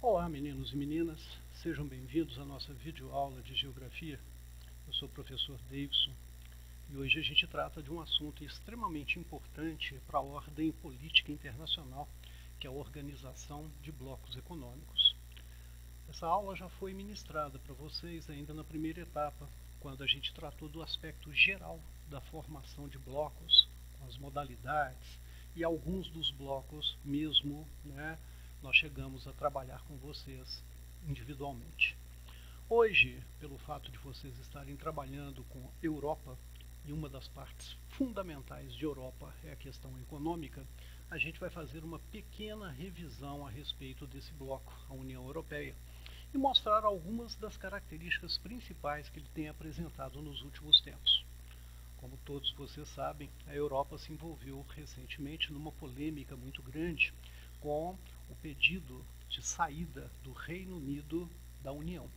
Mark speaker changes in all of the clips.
Speaker 1: Olá, meninos e meninas, sejam bem-vindos à nossa videoaula de Geografia. Eu sou o professor Davidson e hoje a gente trata de um assunto extremamente importante para a ordem política internacional, que é a organização de blocos econômicos. Essa aula já foi ministrada para vocês ainda na primeira etapa, quando a gente tratou do aspecto geral da formação de blocos, com as modalidades e alguns dos blocos mesmo, nós chegamos a trabalhar com vocês individualmente. Hoje, pelo fato de vocês estarem trabalhando com Europa, e uma das partes fundamentais de Europa é a questão econômica, a gente vai fazer uma pequena revisão a respeito desse bloco, a União Europeia, e mostrar algumas das características principais que ele tem apresentado nos últimos tempos. Como todos vocês sabem, a Europa se envolveu recentemente numa polêmica muito grande com o pedido de saída do Reino Unido da União.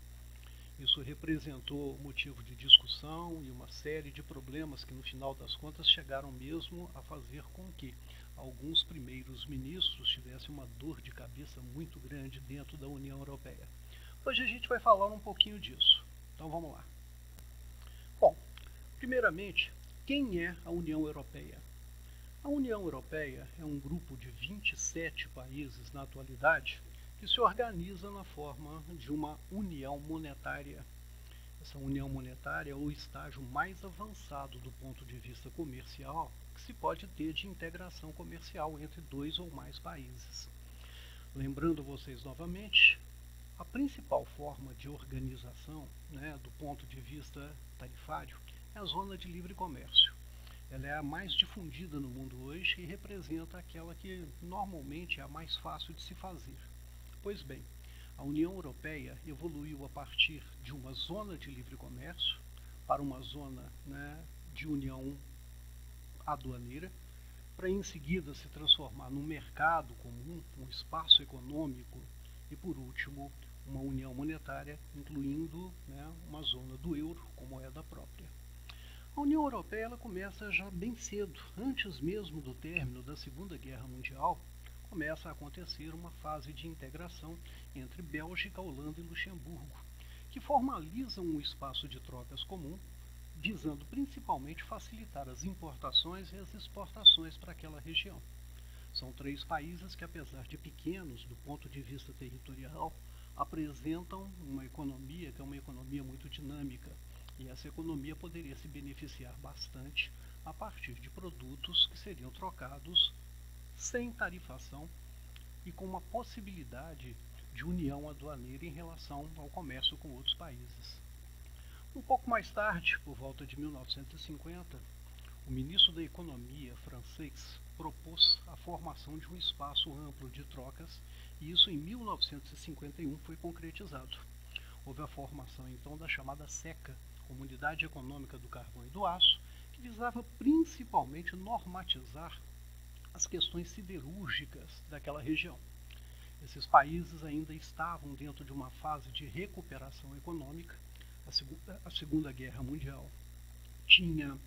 Speaker 1: Isso representou motivo de discussão e uma série de problemas que, no final das contas, chegaram mesmo a fazer com que alguns primeiros ministros tivessem uma dor de cabeça muito grande dentro da União Europeia. Hoje a gente vai falar um pouquinho disso. Então vamos lá. Bom, primeiramente, quem é a União Europeia? A União Europeia é um grupo de 27 países na atualidade que se organiza na forma de uma união monetária. Essa união monetária é o estágio mais avançado do ponto de vista comercial que se pode ter de integração comercial entre dois ou mais países. Lembrando vocês novamente, a principal forma de organização, do ponto de vista tarifário, é a zona de livre comércio. Ela é a mais difundida no mundo hoje e representa aquela que normalmente é a mais fácil de se fazer. Pois bem, a União Europeia evoluiu a partir de uma zona de livre comércio para uma zona de união aduaneira, para em seguida se transformar num mercado comum, um espaço econômico e, por último, uma união monetária, incluindo uma zona do euro como moeda própria. A União Europeia ela começa já bem cedo, antes mesmo do término da Segunda Guerra Mundial, começa a acontecer uma fase de integração entre Bélgica, Holanda e Luxemburgo, que formalizam um espaço de trocas comum, visando principalmente facilitar as importações e as exportações para aquela região. São três países que, apesar de pequenos do ponto de vista territorial, apresentam uma economia que é uma economia muito dinâmica, e essa economia poderia se beneficiar bastante a partir de produtos que seriam trocados sem tarifação e com uma possibilidade de união aduaneira em relação ao comércio com outros países. Um pouco mais tarde, por volta de 1950, o ministro da Economia francês propôs a formação de um espaço amplo de trocas e isso em 1951 foi concretizado. Houve a formação então da chamada SECA, Comunidade Econômica do Carvão e do Aço, que visava principalmente normatizar as questões siderúrgicas daquela região. Esses países ainda estavam dentro de uma fase de recuperação econômica. A Segunda Guerra Mundial tinha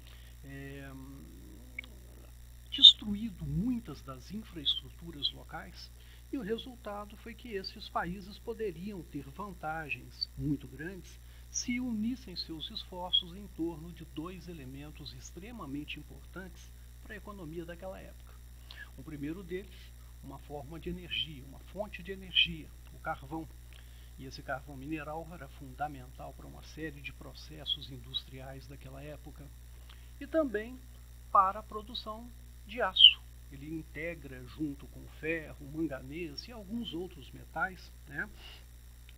Speaker 1: destruído muitas das infraestruturas locais e o resultado foi que esses países poderiam ter vantagens muito grandes se unissem seus esforços em torno de dois elementos extremamente importantes para a economia daquela época. O primeiro deles, uma forma de energia, uma fonte de energia, o carvão. E esse carvão mineral era fundamental para uma série de processos industriais daquela época. E também para a produção de aço. Ele integra junto com o ferro, o manganês e alguns outros metais,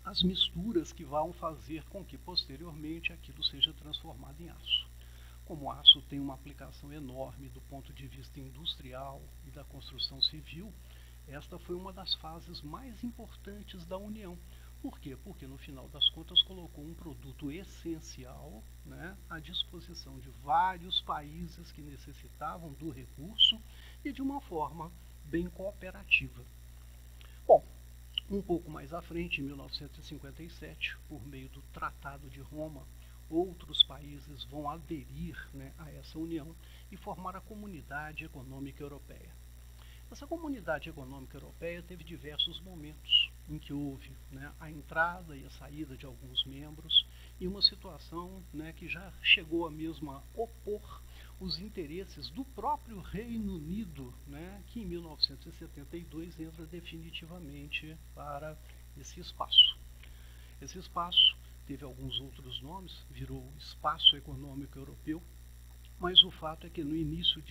Speaker 1: as misturas que vão fazer com que posteriormente aquilo seja transformado em aço. Como o aço tem uma aplicação enorme do ponto de vista industrial e da construção civil, esta foi uma das fases mais importantes da União. Por quê? Porque no final das contas colocou um produto essencial à disposição de vários países que necessitavam do recurso e de uma forma bem cooperativa. Bom, um pouco mais à frente, em 1957, por meio do Tratado de Roma, outros países vão aderir a essa união e formar a Comunidade Econômica Europeia. Essa Comunidade Econômica Europeia teve diversos momentos. em que houve, né, a entrada e a saída de alguns membros, e uma situação, né, que já chegou a mesmo a opor os interesses do próprio Reino Unido, né, que em 1972 entra definitivamente para esse espaço. Esse espaço teve alguns outros nomes, virou Espaço Econômico Europeu, mas o fato é que no início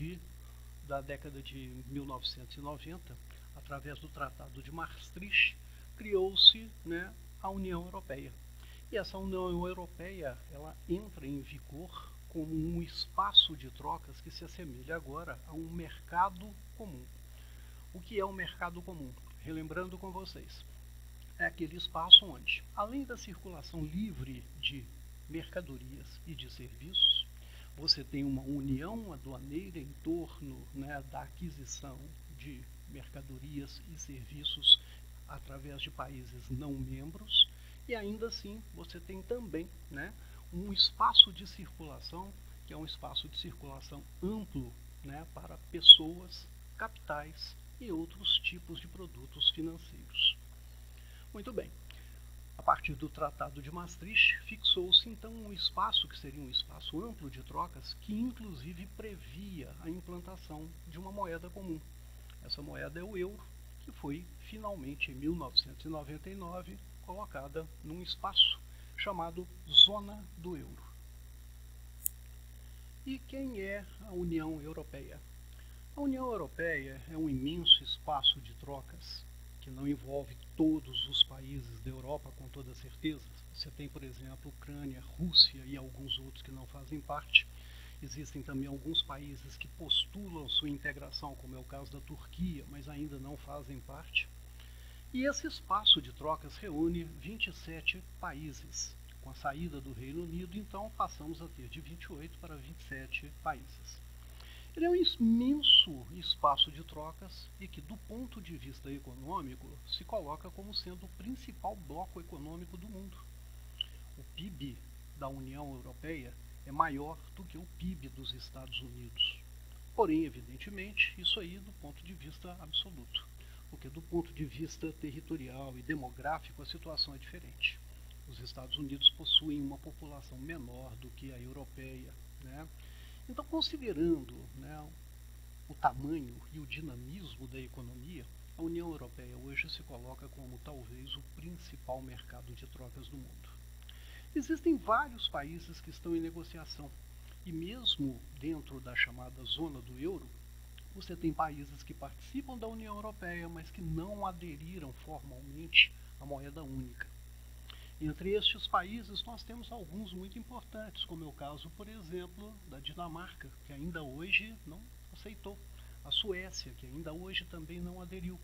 Speaker 1: da década de 1990, através do Tratado de Maastricht, criou-se, né, a União Europeia. E essa União Europeia, ela entra em vigor como um espaço de trocas que se assemelha agora a um mercado comum. O que é um mercado comum? Relembrando com vocês, é aquele espaço onde, além da circulação livre de mercadorias e de serviços, você tem uma união aduaneira em torno, né, da aquisição de mercadorias e serviços através de países não membros, e ainda assim você tem também, né, um espaço de circulação, que é um espaço de circulação amplo, né, para pessoas, capitais e outros tipos de produtos financeiros. Muito bem. A partir do Tratado de Maastricht, fixou-se então um espaço que seria um espaço amplo de trocas, que inclusive previa a implantação de uma moeda comum. Essa moeda é o euro, que foi finalmente em 1999 colocada num espaço chamado Zona do Euro. E quem é a União Europeia? A União Europeia é um imenso espaço de trocas que não envolve todos os países da Europa com toda certeza. Você tem, por exemplo, Ucrânia, Rússia e alguns outros que não fazem parte. Existem também alguns países que postulam sua integração, como é o caso da Turquia, mas ainda não fazem parte. E esse espaço de trocas reúne 27 países. Com a saída do Reino Unido, então, passamos a ter de 28 para 27 países. Ele é um imenso espaço de trocas e que, do ponto de vista econômico, se coloca como sendo o principal bloco econômico do mundo. O PIB da União Europeia é maior do que o PIB dos Estados Unidos. Porém, evidentemente, isso aí do ponto de vista absoluto, porque do ponto de vista territorial e demográfico a situação é diferente. Os Estados Unidos possuem uma população menor do que a europeia, né? Então, considerando, né, o tamanho e o dinamismo da economia, a União Europeia hoje se coloca como talvez o principal mercado de trocas do mundo. Existem vários países que estão em negociação, e mesmo dentro da chamada zona do euro, você tem países que participam da União Europeia, mas que não aderiram formalmente à moeda única. Entre estes países, nós temos alguns muito importantes, como é o caso, por exemplo, da Dinamarca, que ainda hoje não aceitou, a Suécia, que ainda hoje também não aderiu.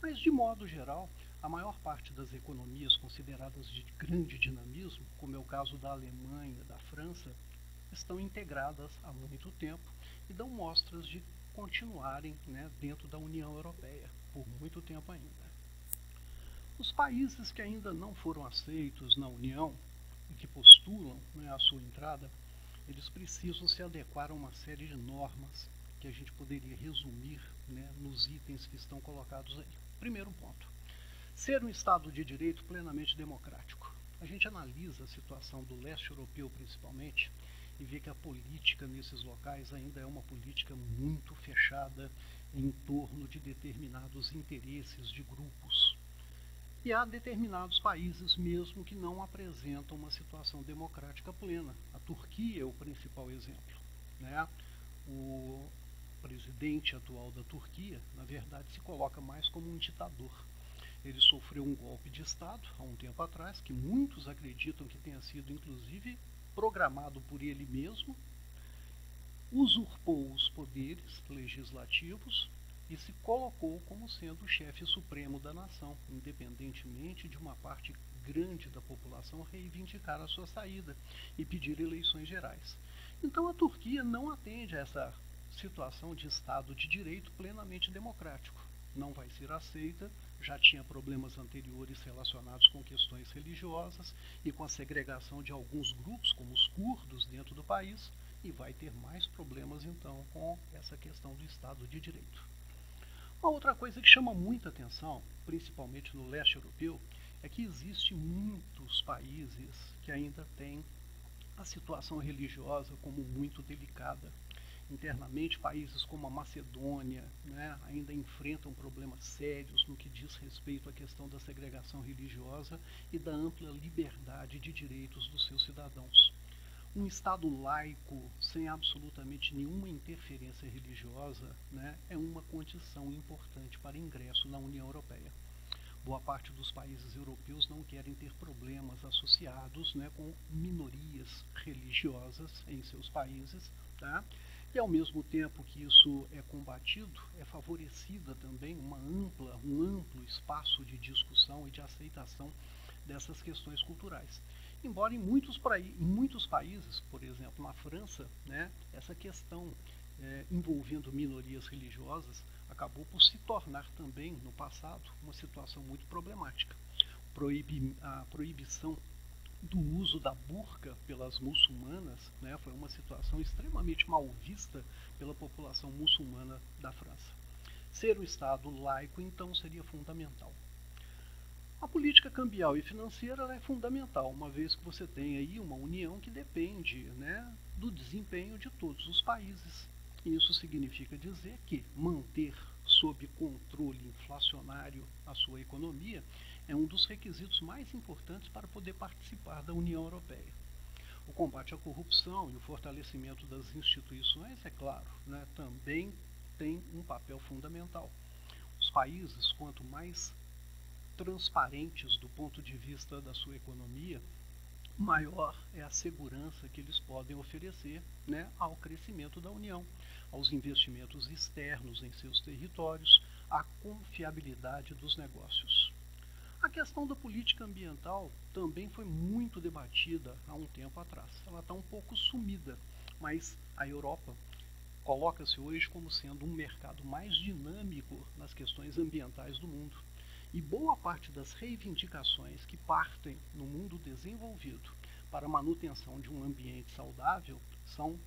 Speaker 1: Mas, de modo geral, a maior parte das economias consideradas de grande dinamismo, como é o caso da Alemanha, da França, estão integradas há muito tempo e dão mostras de continuarem, né, dentro da União Europeia por muito tempo ainda. Os países que ainda não foram aceitos na União e que postulam, né, a sua entrada, eles precisam se adequar a uma série de normas que a gente poderia resumir, né, nos itens que estão colocados aí. Primeiro ponto, ser um Estado de direito plenamente democrático. A gente analisa a situação do leste europeu principalmente e vê que a política nesses locais ainda é uma política muito fechada em torno de determinados interesses de grupos. E há determinados países mesmo que não apresentam uma situação democrática plena. A Turquia é o principal exemplo, né? O presidente atual da Turquia, na verdade, se coloca mais como um ditador. Ele sofreu um golpe de Estado há um tempo atrás, que muitos acreditam que tenha sido, inclusive, programado por ele mesmo, usurpou os poderes legislativos e se colocou como sendo o chefe supremo da nação, independentemente de uma parte grande da população reivindicar a sua saída e pedir eleições gerais. Então a Turquia não atende a essa situação de Estado de direito plenamente democrático. Não vai ser aceita, já tinha problemas anteriores relacionados com questões religiosas e com a segregação de alguns grupos, como os curdos, dentro do país, e vai ter mais problemas então com essa questão do Estado de Direito. Uma outra coisa que chama muita atenção, principalmente no leste europeu, é que existem muitos países que ainda têm a situação religiosa como muito delicada. Internamente, países como a Macedônia, né, ainda enfrentam problemas sérios no que diz respeito à questão da segregação religiosa e da ampla liberdade de direitos dos seus cidadãos. Um Estado laico, sem absolutamente nenhuma interferência religiosa, né, é uma condição importante para ingresso na União Europeia. Boa parte dos países europeus não querem ter problemas associados, né, com minorias religiosas em seus países, tá? E ao mesmo tempo que isso é combatido, é favorecida também um amplo espaço de discussão e de aceitação dessas questões culturais. Embora em muitos países, por exemplo na França, né, essa questão envolvendo minorias religiosas acabou por se tornar também, no passado, uma situação muito problemática. A proibição do uso da burca pelas muçulmanas, né, foi uma situação extremamente mal vista pela população muçulmana da França. Ser um Estado laico, então, seria fundamental. A política cambial e financeira é fundamental, uma vez que você tem aí uma união que depende, né, do desempenho de todos os países. Isso significa dizer que manter sob controle inflacionário a sua economia é um dos requisitos mais importantes para poder participar da União Europeia. O combate à corrupção e o fortalecimento das instituições, é claro, né, também tem um papel fundamental. Os países, quanto mais transparentes do ponto de vista da sua economia, maior é a segurança que eles podem oferecer, né, ao crescimento da União, aos investimentos externos em seus territórios, à confiabilidade dos negócios. A questão da política ambiental também foi muito debatida há um tempo atrás. Ela está um pouco sumida, mas a Europa coloca-se hoje como sendo um mercado mais dinâmico nas questões ambientais do mundo. E boa parte das reivindicações que partem no mundo desenvolvido para a manutenção de um ambiente saudável são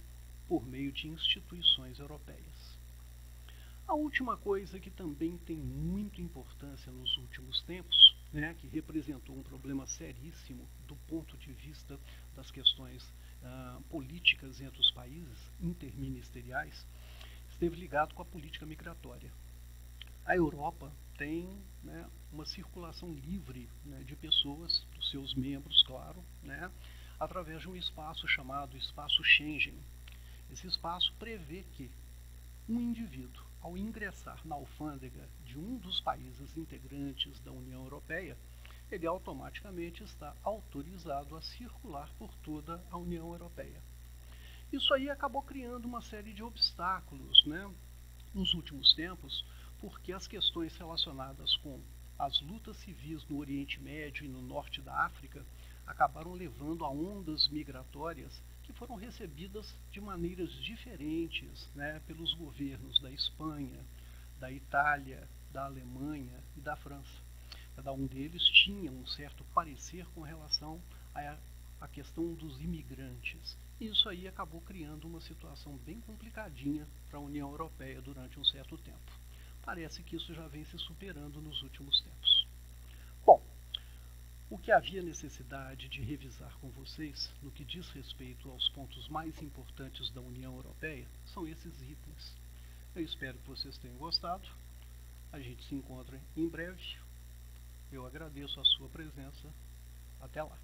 Speaker 1: por meio de instituições europeias. A última coisa que também tem muita importância nos últimos tempos, né, que representou um problema seríssimo do ponto de vista das questões políticas entre os países interministeriais, esteve ligado com a política migratória. A Europa tem, né, uma circulação livre, né, de pessoas, dos seus membros, claro, né, através de um espaço chamado Espaço Schengen. Esse espaço prevê que um indivíduo, ao ingressar na alfândega de um dos países integrantes da União Europeia, ele automaticamente está autorizado a circular por toda a União Europeia. Isso aí acabou criando uma série de obstáculos, né, nos últimos tempos, porque as questões relacionadas com as lutas civis no Oriente Médio e no norte da África acabaram levando a ondas migratórias que foram recebidas de maneiras diferentes, né, pelos governos da Espanha, da Itália, da Alemanha e da França. Cada um deles tinha um certo parecer com relação à questão dos imigrantes. E isso aí acabou criando uma situação bem complicadinha para a União Europeia durante um certo tempo. Parece que isso já vem se superando nos últimos tempos. Bom, o que havia necessidade de revisar com vocês no que diz respeito aos pontos mais importantes da União Europeia são esses itens. Eu espero que vocês tenham gostado. A gente se encontra em breve. Eu agradeço a sua presença. Até lá.